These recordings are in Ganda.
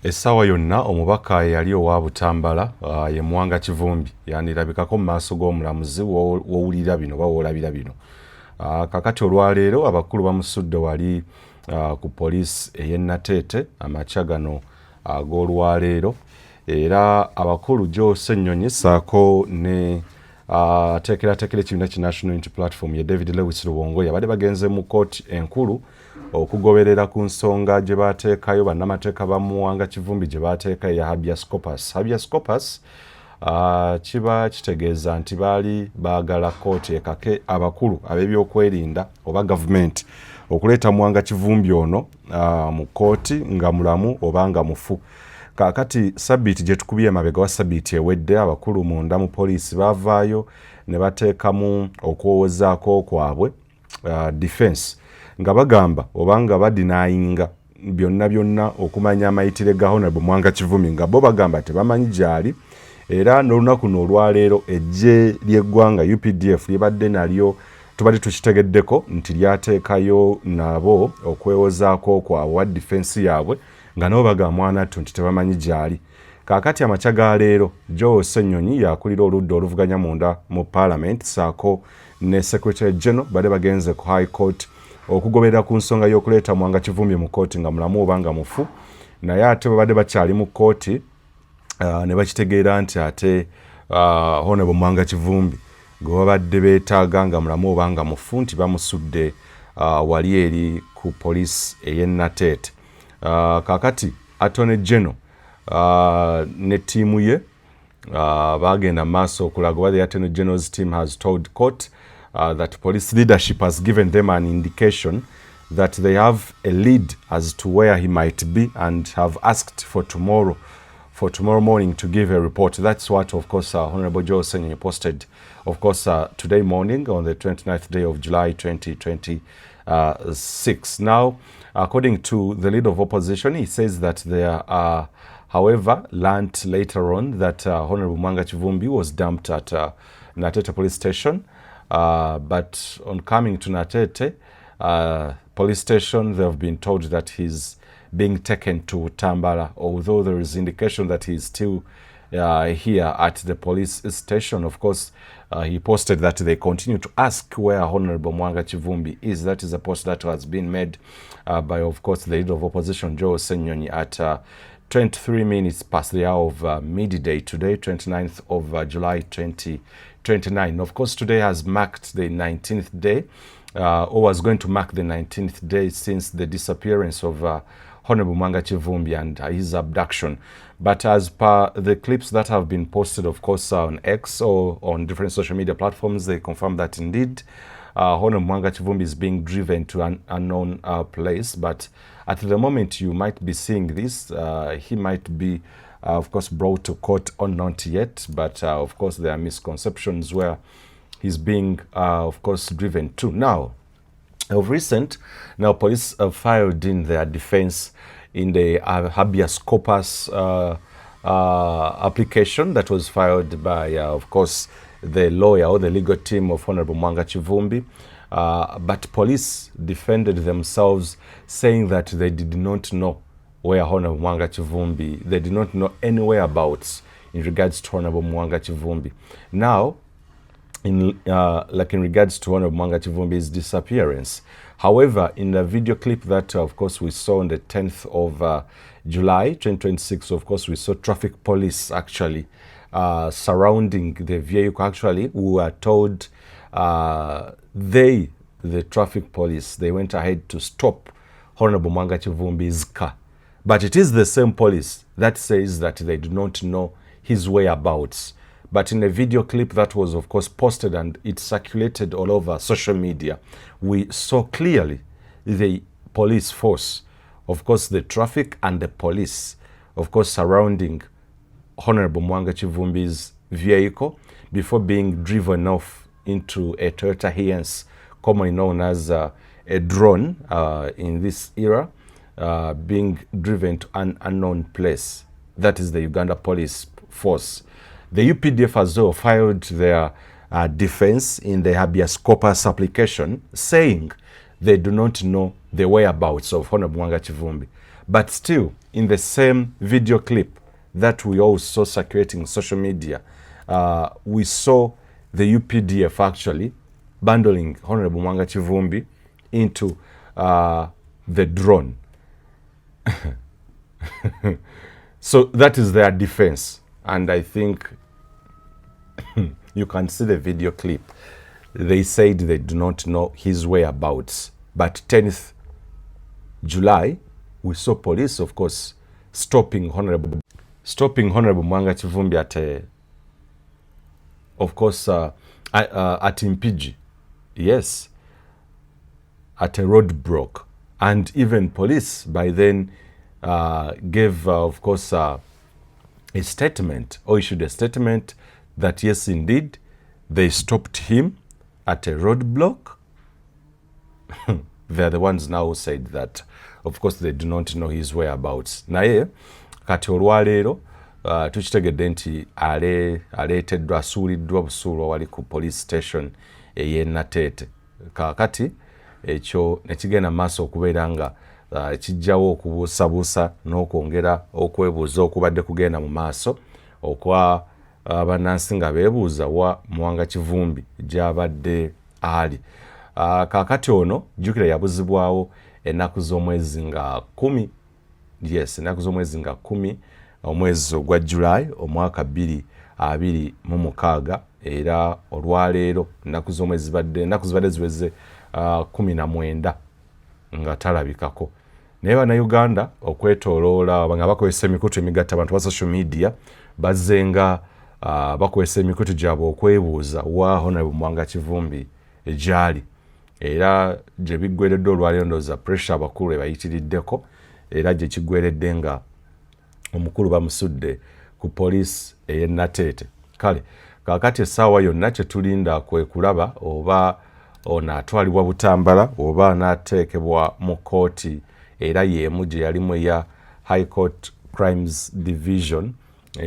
Essaawa yonna omubaka yali owa Butambala ye Muwanga Kivumbi yandirabikako mu maaso g'omulamuzi w'owulira bino oba w'olabira bino. Kakati olwaleero abakulu bamusudde wali ku poliisi ey'e Nateete amakya gano ag'olwaleero, era abakulu Ssenyonyi ssaako ne ateekerateekera ekibiina ki National Unity Platform ye David Lewis Luwongoya badde bagenze mu kkooti enkulu okugoberera ku nsonga gye baateekayo bannamateeka ba Muwanga Kivumbi gye baateeka ya habeas corpus. Habeas corpus kiba kitegeeza nti baali baagala kkooti ekake abakulu ab'ebyokwerinda oba gavumenti okuleeta Muwanga Kivumbi ono mu kkooti nga mulamu oba nga mufu. Kaakati sabbiiti gye tukubye emabega wa sabbiiti ewedde abakulu munda mu poliisi baavaayo ne bateekamu okuwowozaako kwabwe defense nga bagamba oba nga badinaayinga byonna okumanya amayitire ga Honorable Muwanga Kivumbi nga bo bagamba tebamanyi gy'ali, era n'olunaku olwaleero eggye ly'eggwanga UPDF lyebadde nalyo tubadde tukitegeddeko nti lyateekayo nabo okwewozaako kwabwe wa defense yaabwe nga nabo bagamba mwanattu nti tebamanyi gy'ali. Kaakati amakya ga leero Ssenyonyi yakulira oludda oluvuganya munda mu Parliament ssaako ne Secretary General badde bagenze ku High Court okugoberera ku nsonga y'okuleeta Muwanga Kivumbi mu kkooti nga mulamu oba nga mufu, naye ate babadde bakyali mu kkooti ne bakitegeera nti ate Honorable Muwanga Kivumbi gwe babadde beetaaga nga mulamu oba nga mufu nti bamusudde wali eri ku poliisi ey'e Nateete. Kaakati Attorney General ne ttiimu ye baagenda maaso okulaga oba the Attorney General's team has told court that police leadership has given them an indication that they have a lead as to where he might be and have asked for tomorrow morning to give a report. That's what, of course, Honorable Ssenyonyi posted, of course, today morning on the 29th day of July 2026. Now, according to the leader of opposition, he says that there are, however, learnt later on that Honorable Manga Kivumbi was dumped at Nateete Police Station. But on coming to Nateete Police Station, they have been told that he's being taken to Kampala, although there is indication that he's still here at the police station. Of course, he posted that they continue to ask where Honorable Muwanga Kivumbi is. That is a post that has been made by, of course, the leader of opposition, Ssenyonyi, at 23 minutes past the hour of midday today, 29th of July 2029. Of course, today has marked the 19th day, or was going to mark the 19th day since the disappearance of Honorable Manga Kivumbi and his abduction. But as per the clips that have been posted, of course, on X or on different social media platforms, they confirm that indeed Honorable Manga Kivumbi is being driven to an unknown place. But at the moment you might be seeing this, he might be, of course, brought to court or not yet. But, of course, there are misconceptions where he's being, of course, driven to. Now, of recent, police have filed in their defense in the habeas corpus application that was filed by, of course, the lawyer or the legal team of Honorable Manga Kivumbi. But police defended themselves, saying that they did not know where Honorable Manga Kivumbi, they did not know any whereabouts in regards to Honorable Manga Kivumbi. Now, in regards to Honorable Manga Kivumbi's disappearance. However, in the video clip that, of course, we saw on the 10th of July 2026, of course, we saw traffic police actually surrounding the vehicle. Actually, we were told the traffic police, they went ahead to stop Honorable Manga Kivumbi's car. But it is the same police that says that they do not know his whereabouts. But in a video clip that was, of course, posted and it circulated all over social media, we saw clearly the police force, of course, the traffic and the police, of course, surrounding Honorable Muwanga Kivumbi's vehicle before being driven off into a Toyota Hiace, commonly known as a drone in this era, being driven to an unknown place. That is the Uganda police force. The UPDF has well filed their defense in the habeas corpus application, saying they do not know the whereabouts of Honorable Muwanga Kivumbi. But still, in the same video clip that we all saw circulating in social media, we saw the UPDF actually bundling Honorable Muwanga Kivumbi into the drone. So that is their defense. And I think you can see the video clip. They said they do not know his whereabouts. But 10th July, we saw police, of course, stopping Honorable Muwanga Kivumbi at at Mpigi. Yes, at a roadblock. And even police by then gave, of course, a statement, or issued a statement that yes, indeed, they stopped him at a roadblock. They're the ones now who said that, of course, they do not know his whereabouts. Naye, kati olwaleero, tukitegedde nti aleeteddwa asuuliddwa busuulu wali ku police station ey'e Nateete. Kaakati ekyo ne kigenda maaso okubeera nga kijjawo okubuusabuusa n'okwongera okwebuuza okubadde kugenda mu maaso okwa bannansi nga beebuuza wa Muwanga Kivumbi gy'abadde ali. Kaakati ono jjukira yabuzibwawo ennaku z'omwezi nga 10, yes, ennaku z'omwezi nga 10 omwezi ogwa July omwaka 2026, era olwaleero ennaku z'omwezi zibadde ziweze 19 nga talabikako. Naye bannayuganda okwetooloola nga bakozesa emikutu emigatta abantu ba social media bazze nga bakozesa emikutu gyabwe okwebuuza wa Honorable Muwanga Kivumbi egyali, era gye biggweredde olwaleero ndowooza pressure abakulu ebayitiriddeko, era gye kiggweredde nga omukulu bamusudde ku police ey'e Nateete. Kale kaakati essaawa yonna kye tulinda kwe kulaba oba ono atwalibwa Butambala oba anaateekebwa mu kooti era y'emu gye yalimu eya High Court Crimes Division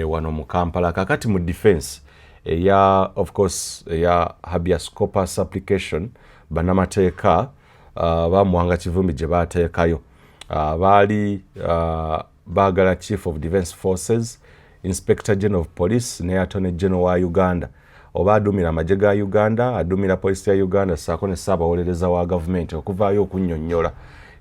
wano mu Kampala. Kaakati mu defense eya, of course, eya habeas corpus application bannamateeka ba Muwanga Kivumbi gye baateekayo baali baagala Chief of Defence Forces, Inspector General of Police ne Attorney General wa Uganda, oba adumira amagye ga Uganda, adumira police ya Uganda, saako ne ssaabawolereza wa gavumenti okuvaayo okunnyonnyola.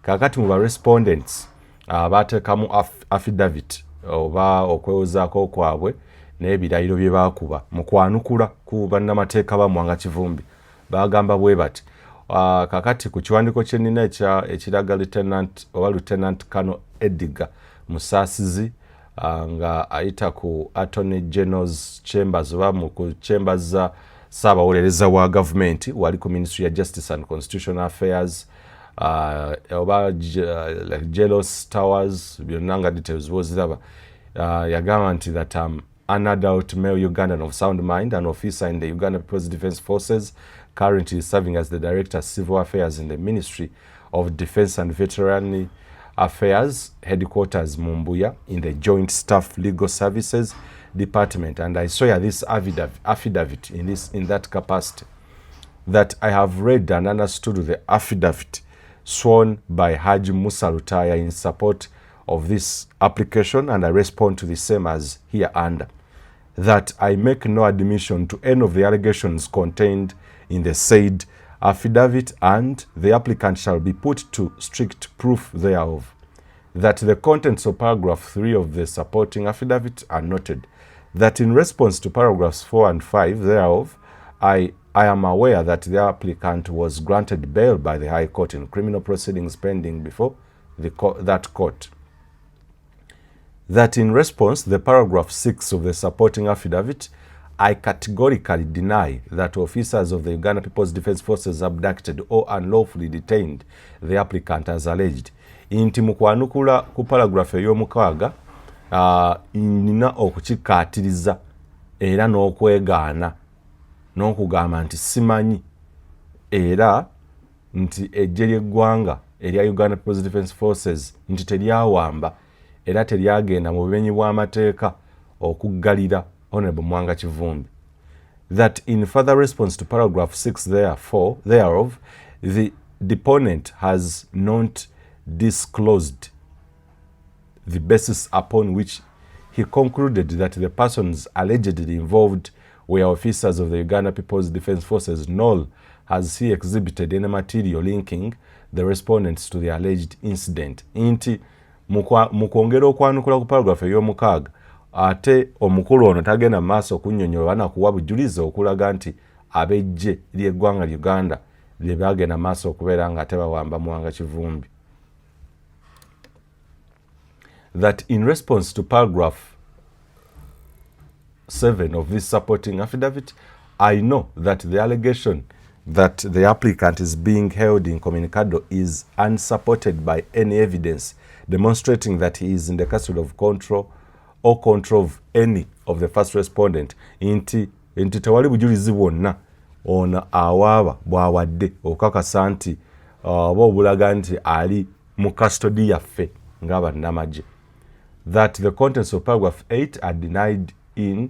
Kaakati mu ba respondents baateekamu affidavit oba okwewozaako kwabwe n'ebirayiro bye baakuba mu kwanukula ku bannamateeka ba Muwanga Kivumbi. Bagamba bwe bati kaakati ku kiwandiiko kye nnina ekiraga Lieutenant Colonel Edgar Musaasizi nga ayita ku Attorney General's Chambers oba ku chambers za ssaabawolereza wa gavumenti wali ku Ministry ya Justice and Constitutional Affairs oba Jealous Towers, byonna nga details boziraba. Yagamba nti that an adult male Ugandan of sound mind, an officer in the Uganda People's Defence Forces, currently serving as the Director of Civil Affairs in the Ministry of Defence and Veteran Affairs, Headquarters Mumbuya, in the Joint Staff Legal Services Department. And I saw this affidavit in that capacity, that I have read and understood the affidavit sworn by Haji Musa Lutaya in support of this application, and I respond to the same as here under, that I make no admission to any of the allegations contained in the said affidavit, and the applicant shall be put to strict proof thereof, that the contents of paragraph 3 of the supporting affidavit are noted, that in response to paragraphs 4 and 5 thereof, I am aware that the applicant was granted bail by the High Court in criminal proceedings pending before that court. That in response to the paragraph 6 of the supporting affidavit, I categorically deny that officers of the Uganda People's Defence Forces abducted or unlawfully detained the applicant as alleged. Inti mu kwanukula ku paragraph ey'omukaaga nina okukikaatiriza era n'okwegaana n'okugamba nti simanyi era nti eggye ly'eggwanga erya Uganda People's Defence Forces nti teryawamba era teryagenda mu bubenyi bw'amateeka okuggalira Honorable Muwanga Kivumbi. That in further response to paragraph 6 thereof, the deponent has not disclosed the basis upon which he concluded that the persons allegedly involved were officers of the Uganda People's Defence Forces, nor has he exhibited any material linking the respondents to the alleged incident. Inti mukwongera okwanukula ku paragraph ey'omukaaga ate omukulu ono tagenda maaso kunnyonnyola nakuwa bujulizi okulaga nti ab'eggye ly'eggwanga Uganda lye bagenda maaso okubeera nga ate bawamba Muwanga Kivumbi. That in response to paragraph 7 of this supporting affidavit, I know that the allegation that the applicant is being held incommunicado is unsupported by any evidence demonstrating that he is in the custody of control of any of the first respondent. Inti tewali bujulizi bwonna ono awaaba bw'awadde okukakasa nti oba obulaga nti ali mu custody yaffe ng'abannamagye. That the contents of paragraph 8 are denied in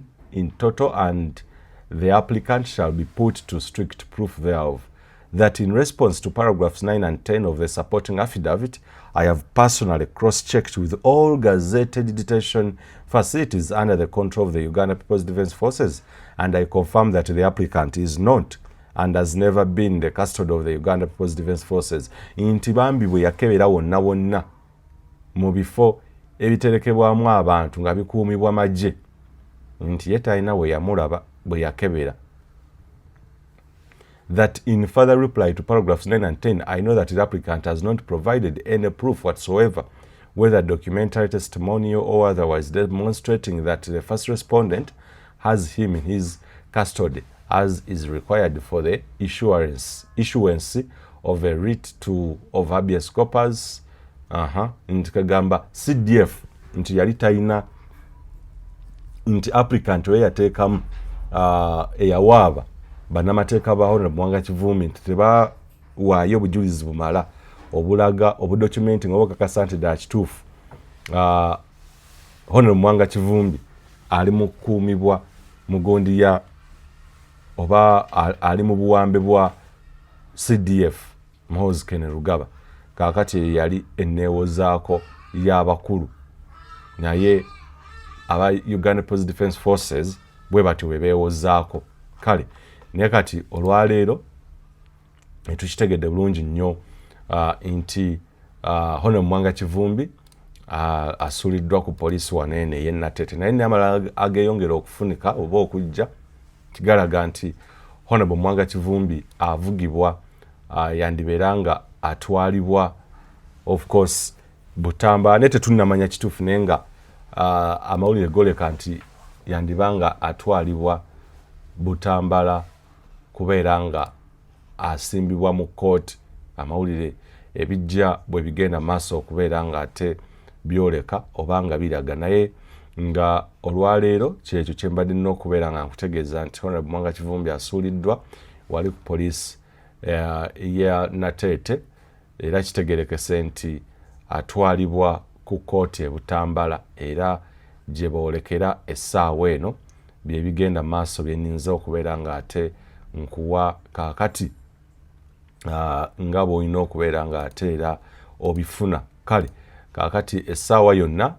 total and the applicant shall be put to strict proof thereof. That in response to paragraphs 9 and 10 of the supporting affidavit, I have personally cross-checked with all gazetted detention facilities under the control of the Uganda People's Defence Forces, and I confirm that the applicant is not and has never been in the custody of the Uganda People's Defence Forces. Inti bambi bwe yakebera wonna wonna mu bifo ebiterekebwamu abantu nga bikuumibwa magye nti ye talina we yamulaba bwe yakebera. That in further reply to paragraphs 9 and 10, I know that the applicant has not provided any proof whatsoever, whether documentary, testimonial or otherwise, demonstrating that the first respondent has him in his custody as is required for the issuance of a writ of habeas corpus. Nti kagamba CDF nti yali talina nti applicant we yateekamu eyawaaba bannamateeka ba Honorable Muwanga Kivumbi nti tebawaayo obujulizi bumala obulaga obudocumenting oba kakasa nti ddala kituufu Honorable Muwanga Kivumbi ali mu kukuumibwa mu gondi ya oba ali mu buwambe bwa CDF Muhoozi Kene Rugaba kaakati yali enneewozaako y'abakulu naye aba Uganda People's Defence Forces bwe batyo bwe beewozaako. Kale naye kati olwaleero tukitegedde bulungi nnyo nti Honorable Muwanga Kivumbi asuuliddwa ku poliisi waneene ye Nateete, naye n'amala ageeyongera okufunika oba okujja kigalaga nti Honorable Muwanga Kivumbi avugibwa yandibeera nga atwalibwa of course Butambala naye tetunnamanya kituufu naye nga amawulire goleka nti yandibanga atwalibwa Butambala kubeera nga asimbibwa mu kooti. Amawulire ebijja bwe bigenda maaso okubeera nga ate byoleka oba nga biraga, naye nga olwaleero kyekyo kye mbadde nnina okubeera nga nkutegeeza nti Honorable Muwanga Kivumbi asuuliddwa wali ku poliisi ya Nateete era kitegerekese nti atwalibwa ku kooti e Butambala era gye boolekera essaawa eno bye bigenda maaso bye nninza okubeera nga ate nkuwa kaakati nga bw'olina okubeera nga ate era obifuna. Kale kaakati essaawa yonna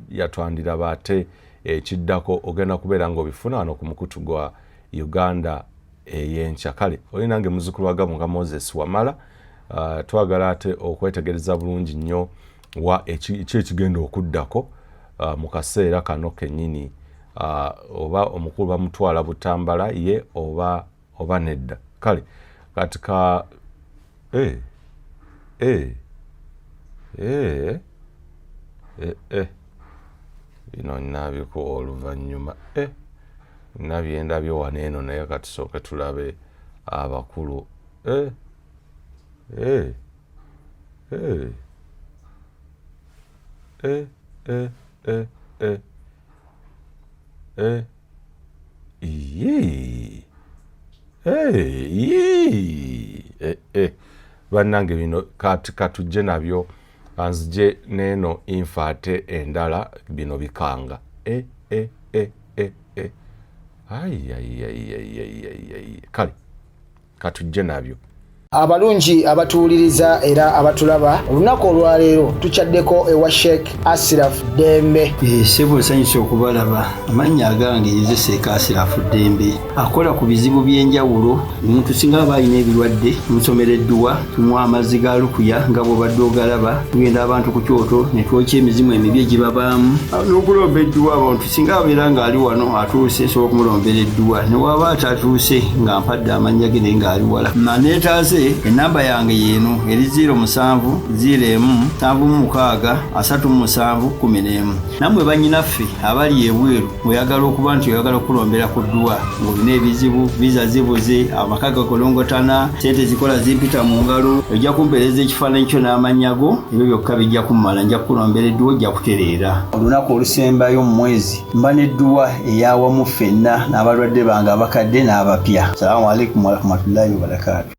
yatwandiraba ate ekiddako ogenda kubeera nga obifuna wano ku mukutu gwa Uganda Eyenkya. Kale oli nange muzzukulu wa Gabo nga Moses Wamala twagala ate okwetegereza bulungi nnyo ki ekigenda okuddako mu kaseera kano kennyini oba omukulu bamutwala Butambala ye oba nedda. Kale kati ka bino nnabyeko oluvannyuma nabyendabyo waneeno naye katusooke tulabe abakulu bannange bino katujje nabyo anzije neeno infa ate endala bino bikanga kale katujje nabyo. Abalungi abatuwuliriza era abatulaba olunaku olwaleero tukyaddeko ewa Sheikh Asiraf Dembe. Sebo nsanyusa okubalaba. Amannya agange Yeze Sheikh Asiraf Dembe akola ku bizibu by'enjawulo. Omuntu singa aba alina ebirwadde tumusomereddwa, tumuwa amazzi ga lukuya nga bw'obadde ogalaba, tugenda abantu ku kyoto ne twokya emizimu emibi egibabaamu n'okulomba edduwa. Abantu singa abeera ng'ali wano atuuse sobola okumulombera edduwa, ne waba atatuuse nga mpadde amannya ge naye ng'ali wala. Neetaase enamba yange yeeno eri 0707363711. Nammwe bannyinaffe abali ebweru oyagala okuba nti oyagala okulombera ku dduwa ng'olina ebizibu, viza zibuze, amaka gakolongotana, sente zikola zimpita mu ngalo, ojja kumpeereza ekifaananyi kyo n'amannya go, ebyo byokka bijja kummala. Nja kukulombera edduwa, ojja kutereera. Olunaku olusembayo mu mwezi mba n'edduwa eyawamu ffenna n'abalwadde bange abakadde n'abapya. Salaamu alaikum warahmatullahi wabarakatuh.